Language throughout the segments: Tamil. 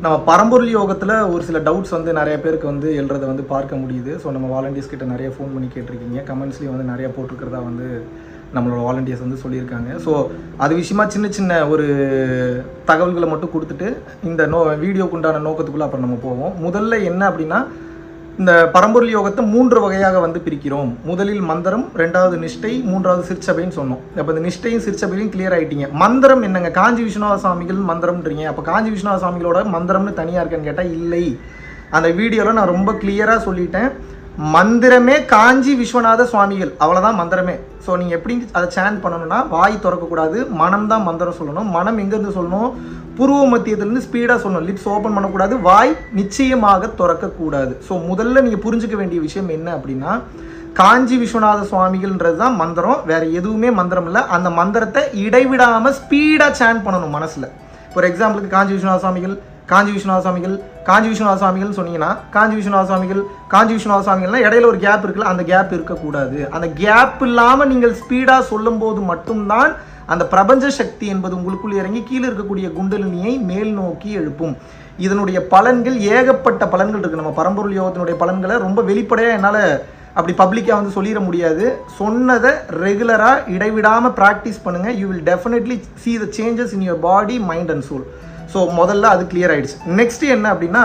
நம்ம பரம்பொருள் யோகத்தில் ஒரு சில டவுட்ஸ் வந்து நிறைய பேருக்கு வந்து எழுறதை வந்து பார்க்க முடியுது. ஸோ நம்ம வாலண்டியர்ஸ் கிட்ட நிறைய ஃபோன் பண்ணி கேட்டிருக்கீங்க, கமெண்ட்ஸ்லேயும் வந்து நிறைய போட்டிருக்கிறதா வந்து நம்மளோட வாலண்டியர்ஸ் வந்து சொல்லியிருக்காங்க. ஸோ அது விஷயமா சின்ன சின்ன ஒரு தகவல்களை மட்டும் கொடுத்துட்டு இந்த வீடியோக்கு உண்டான நோக்கத்துக்குள்ளே அப்புறம் நம்ம போவோம். முதல்ல என்ன அப்படின்னா, இந்த பரம்பொருள் யோகத்தை 3 வகையாக வந்து பிரிக்கிறோம். முதலில் மந்திரம், 2வது நிஷ்டை, 3வது சிற்சபைன்னு சொன்னோம். அப்போ இந்த நிஷ்டையும் சிற்சபையும் கிளியர் ஆகிட்டீங்க. மந்திரம் என்னங்க? காஞ்சி விஸ்வநாத சுவாமிகள் மந்திரம்ன்றீங்க. அப்போ காஞ்சி விஸ்வநாத சுவாமிகளோட மந்திரம்னு தனியாக இருக்கான்னு கேட்டால் இல்லை. அந்த வீடியோவில் நான் ரொம்ப கிளியராக சொல்லிட்டேன். மந்திரமே காஞ்சி விஸ்வநாத சுவாமிகள், அவ்வளோதான் மந்திரமே. ஸோ நீங்கள் எப்படி அதை சேன் பண்ணணும்னா, வாய் திறக்கக்கூடாது, மனம் தான் மந்திரம் சொல்லணும். மனம் எங்கேருந்து சொல்லணும்? புருவ மத்தியத்திலேருந்து ஸ்பீடாக சொல்லணும். லிப்ஸ் ஓப்பன் பண்ணக்கூடாது, வாய் நிச்சயமாக திறக்கக்கூடாது. ஸோ முதல்ல நீங்கள் புரிஞ்சுக்க வேண்டிய விஷயம் என்ன அப்படின்னா, காஞ்சி விஸ்வநாத சுவாமிகள்ன்றது தான் மந்திரம், வேறு எதுவுமே மந்திரம் இல்லை. அந்த மந்திரத்தை இடைவிடாமல் ஸ்பீடாக சேன் பண்ணணும் மனசில். ஃபார் எக்ஸாம்பிளுக்கு காஞ்சி விஸ்வநாத சுவாமிகள், காஞ்சி விஸ்வநாத சுவாமிகள், காஞ்சி விஸ்வநாத சுவாமிகள் சொன்னீங்கன்னா, காஞ்சி விஸ்வநாத சுவாமிகள், காஞ்சி விஸ்வநாத சுவாமிகள்னா இடையில ஒரு கேப் இருக்குல்ல, அந்த கேப் இருக்கக்கூடாது. அந்த கேப் இல்லாமல் நீங்கள் ஸ்பீடாக சொல்லும்போது மட்டும்தான் அந்த பிரபஞ்ச சக்தி என்பது உங்களுக்குள் இறங்கி கீழே இருக்கக்கூடிய குண்டலினியை மேல் நோக்கி எழுப்பும். இதனுடைய பலன்கள் ஏகப்பட்ட பலன்கள் இருக்குது. நம்ம பரம்பொருள் யோகத்தினுடைய பலன்களை ரொம்ப வெளிப்படையாக என்னால் அப்படி பப்ளிக்காக வந்து சொல்லிட முடியாது. சொன்னதை ரெகுலராக இடைவிடாமல் ப்ராக்டிஸ் பண்ணுங்கள். You will definitely see the changes in your body, mind and soul. So முதல்ல அது கிளியர் ஆகிடுச்சு. நெக்ஸ்ட் என்ன அப்படின்னா,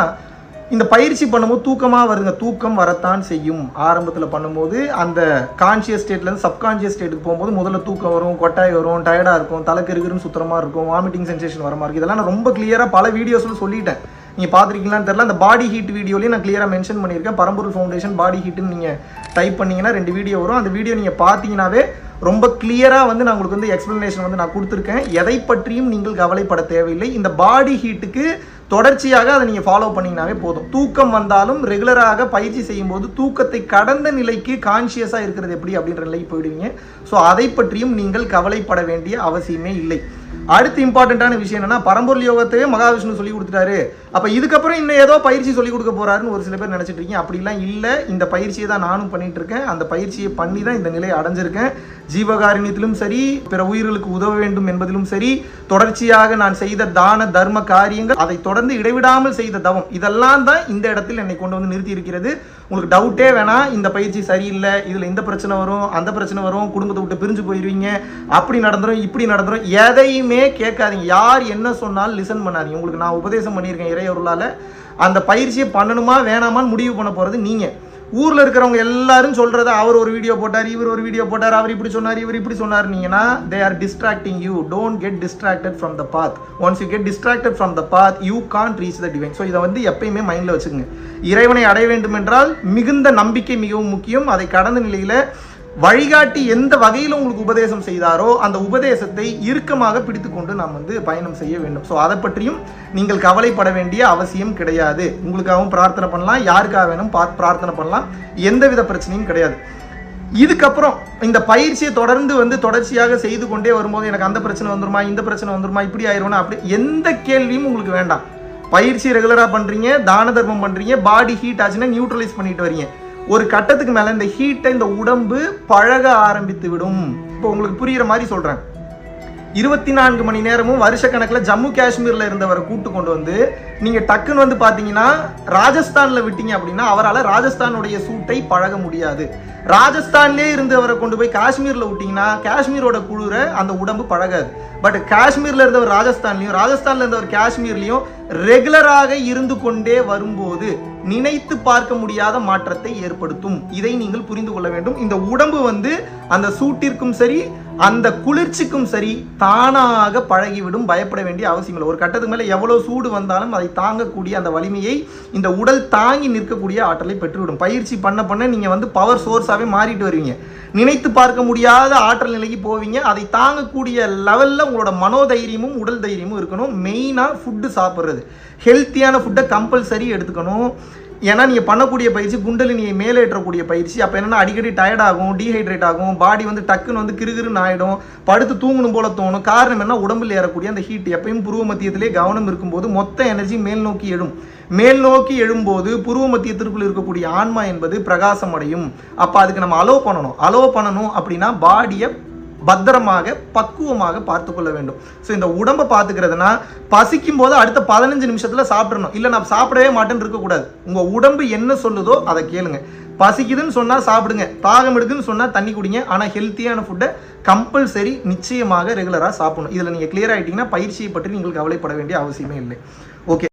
இந்த பயிற்சி பண்ணும்போது தூக்கமாக வருதுங்க. தூக்கம் வரத்தான் செய்யும். ஆரம்பத்தில் பண்ணும்போது அந்த கான்ஷியஸ் ஸ்டேட்லேருந்து சப்கான்ஷியஸ் ஸ்டேட்டுக்கு போகும்போது முதல்ல தூக்கம் வரும், கொட்டாய் வரும், டயர்டாக இருக்கும், தலைக்கு இருக்குன்னு சுத்தமாக இருக்கும், வாமிட்டிங் சென்சேஷன் வர மாதிரி இருக்குது. இதெல்லாம் நான் ரொம்ப கிளியராக பல வீடியோஸில் சொல்லிட்டேன். நீங்கள் பார்த்துருக்கீங்களான்னு தெரியல. அந்த பாடி ஹீட் வீடியோலேயும் நான் கிளியராக மென்ஷன் பண்ணியிருக்கேன். பரம்பொருள் ஃபவுண்டேஷன் பாடி ஹீட்டுன்னு நீங்கள் டைப் பண்ணிங்கன்னா 2 வீடியோ வரும். அந்த வீடியோ நீங்கள் பார்த்தீங்கன்னாவே ரொம்ப கிளியராக வந்து நான் உங்களுக்கு வந்து எக்ஸ்ப்ளனேஷன் வந்து நான் கொடுத்துருக்கேன். எதை பற்றியும் நீங்கள் கவலைப்பட தேவையில்லை. இந்த பாடி ஹீட்டுக்கு தொடர்ச்சியாக அதை நீங்கள் ஃபாலோ பண்ணிங்கனாவே போதும். தூக்கம் வந்தாலும் ரெகுலராக பயிற்சி செய்யும்போது தூக்கத்தை கடந்த நிலைக்கு கான்ஷியஸாக இருக்கிறது எப்படி அப்படின்ற நிலைக்கு போயிடுவீங்க. ஸோ அதை பற்றியும் நீங்கள் கவலைப்பட வேண்டிய அவசியமே இல்லை. அடுத்து இம்பார்ட்டண்ட்டான விஷயம் என்னன்னா, பரம்பொருள் யோகத்தையே மகாவிஷ்ணு சொல்லி கொடுத்துட்டாரு, அப்போ இதுக்கப்புறம் இன்னும் ஏதோ பயிற்சி சொல்லி கொடுக்க போறாருன்னு ஒரு சில பேர் நினைச்சிட்டு இருக்கீங்க. அப்படிலாம் இல்லை. இந்த பயிற்சியை தான் நானும் பண்ணிட்டு இருக்கேன். அந்த பயிற்சியை பண்ணி தான் இந்த நிலையை அடைஞ்சிருக்கேன். ஜீவகாருண்யத்திலும் சரி, பிற உயிர்களுக்கு உதவ வேண்டும் என்பதிலும் சரி, தொடர்ச்சியாக நான் செய்த தான தர்ம காரியங்கள், அதை தொடர்ந்து இடைவிடாமல் செய்த தவம், இதெல்லாம் தான் இந்த இடத்தில் என்னை கொண்டு வந்து நிறுத்தி இருக்கிறது. உங்களுக்கு டவுட்டே வேணாம், இந்த பயிற்சி சரியில்லை, இதில் இந்த பிரச்சனை வரும், அந்த பிரச்சனை வரும், குடும்பத்தை விட்டு பிரிஞ்சு போயிடுவீங்க, அப்படி நடந்துடும், இப்படி நடந்துடும், எதையுமே கேட்காதீங்க. யார் என்ன சொன்னாலும் லிசன் பண்ணாதீங்க. உங்களுக்கு நான் உபதேசம் பண்ணியிருக்கேன் இறையொருளால். அந்த பயிற்சியை பண்ணணுமா வேணாமான்னு முடிவு பண்ண போகிறது நீங்கள். ஊரில் இருக்கிறவங்க எல்லாரும் சொல்கிறத, அவர் ஒரு வீடியோ போட்டார், இவர் ஒரு வீடியோ போட்டார், அவர் இப்படி சொன்னார், இவர் இப்படி சொன்னார்னீங்கன்னா, they are distracting you. Don't get distracted from the path. Once you get distracted from the path, you can't reach the divine. So இதை வந்து எப்பயுமே மைண்டில் வச்சுக்கோங்க. இறைவனை அடைய வேண்டும் என்றால் மிகுந்த நம்பிக்கை மிகவும் முக்கியம். அதை கடந்த நிலையில் வழிகாட்டி எந்த வகையில் உங்களுக்கு உபதேசம் செய்தாரோ அந்த உபதேசத்தை இறுக்கமாக பிடித்து கொண்டு நாம் வந்து பயணம் செய்ய வேண்டும். ஸோ அதை பற்றியும் நீங்கள் கவலைப்பட வேண்டிய அவசியம் கிடையாது. உங்களுக்காகவும் பிரார்த்தனை பண்ணலாம், யாருக்காக வேணும் பிரார்த்தனை பண்ணலாம், எந்தவித பிரச்சனையும் கிடையாது. இதுக்கப்புறம் இந்த பயிற்சியை தொடர்ச்சியாக செய்து கொண்டே வரும்போது எனக்கு அந்த பிரச்சனை வந்துருமா, இந்த பிரச்சனை வந்துருமா, இப்படி ஆயிடும்னா, அப்படி எந்த கேள்வியும் உங்களுக்கு வேண்டாம். பயிற்சி ரெகுலராக பண்ணுறீங்க, தான தர்மம் பண்ணுறீங்க, பாடி ஹீட் ஆச்சுன்னா நியூட்ரலைஸ் பண்ணிட்டு வரீங்க. ஒரு கட்டத்துக்கு மேலே இந்த ஹீட்டை இந்த உடம்பு பழக ஆரம்பித்து விடும். இப்போ உங்களுக்கு புரிகிற மாதிரி சொல்கிறேன். 24 மணி நேரமும் வருஷக்கணக்கில் ஜம்மு காஷ்மீரில் இருந்தவரை கூட்டு கொண்டு வந்து நீங்கள் டக்குன்னு வந்து பார்த்தீங்கன்னா ராஜஸ்தானில் விட்டீங்க அப்படின்னா அவரால் ராஜஸ்தானுடைய சூட்டை பழக முடியாது. ராஜஸ்தான்லேயே இருந்தவரை கொண்டு போய் காஷ்மீரில் விட்டிங்கன்னா காஷ்மீரோட குளிரை அந்த உடம்பு பழகாது. பட் காஷ்மீரில் இருந்தவர் ராஜஸ்தான்லையும், ராஜஸ்தானில் இருந்தவர் காஷ்மீர்லையும் ரெகுலராக இருந்து கொண்டே வரும்போது நினைத்து பார்க்க முடியாத மாற்றத்தை ஏற்படுத்தும். இதை நீங்கள் புரிந்து கொள்ள வேண்டும். இந்த உடம்பு வந்து அந்த சூட்டிற்கும் சரி, அந்த குளிர்ச்சிக்கும் சரி தானாக பழகிவிடும். பயப்பட வேண்டிய அவசியம் இல்லை. ஒரு கட்டத்துக்கு மேலே எவ்வளோ சூடு வந்தாலும் அதை தாங்கக்கூடிய அந்த வலிமையை இந்த உடல் தாங்கி நிற்கக்கூடிய ஆற்றலை பெற்றுவிடும். பயிற்சி பண்ண பண்ண நீங்கள் வந்து பவர் சோர்ஸாகவே மாறிட்டு வருவீங்க. நினைத்து பார்க்க முடியாத ஆற்றல் நிலைக்கு போவீங்க. அதை தாங்கக்கூடிய லெவலில் உங்களோட மனோதைரியமும் உடல் தைரியமும் இருக்கணும். மெயினாக ஃபுட்டு சாப்பிட்றது, ஹெல்த்தியான ஃபுட்டை கம்பல்சரி எடுத்துக்கணும். ஏன்னா நீங்கள் பண்ணக்கூடிய பயிற்சி குண்டலினியை மேலேற்றக்கூடிய பயிற்சி. அப்போ என்னென்னா அடிக்கடி டயர்ட் ஆகும், டீஹைட்ரேட் ஆகும், பாடி வந்து டக்குன்னு வந்து கிருகிருன்னு ஆகிடும், படுத்து தூங்கணும் போல தோணும். காரணம் என்ன? உடம்பில் ஏறக்கூடிய அந்த ஹீட். எப்பயும் புருவ மத்தியத்திலே கவனம் இருக்கும்போது மொத்த எனர்ஜி மேல் நோக்கி எழும். மேல் நோக்கி எழும்போது புருவ மத்தியத்திற்குள் இருக்கக்கூடிய ஆன்மா என்பது பிரகாசம் அடையும். அப்போ அதுக்கு நம்ம அலோவ் பண்ணணும் அப்படின்னா பத்திரமாக பக்குவமாக பார்த்து கொள்ள வேண்டும். ஸோ இந்த உடம்பை பார்த்துக்கிறதுனா பசிக்கும் போது அடுத்த 15 நிமிஷத்தில் சாப்பிடணும். இல்லை நான் சாப்பிடவே மாட்டேன்னு இருக்கக்கூடாது. உங்கள் உடம்பு என்ன சொல்லுதோ அதை கேளுங்க. பசிக்குதுன்னு சொன்னால் சாப்பிடுங்க, தாகம் எடுக்குதுன்னு சொன்னால் தண்ணி குடிங்க. ஆனால் ஹெல்த்தியான ஃபுட்டை கம்பல்சரி நிச்சயமாக ரெகுலராக சாப்பிடணும். இதில் நீங்கள் கிளியர் ஆகிட்டீங்கன்னா பயிற்சியை பற்றி நீங்கள் கவலைப்பட வேண்டிய அவசியமே இல்லை. ஓகே.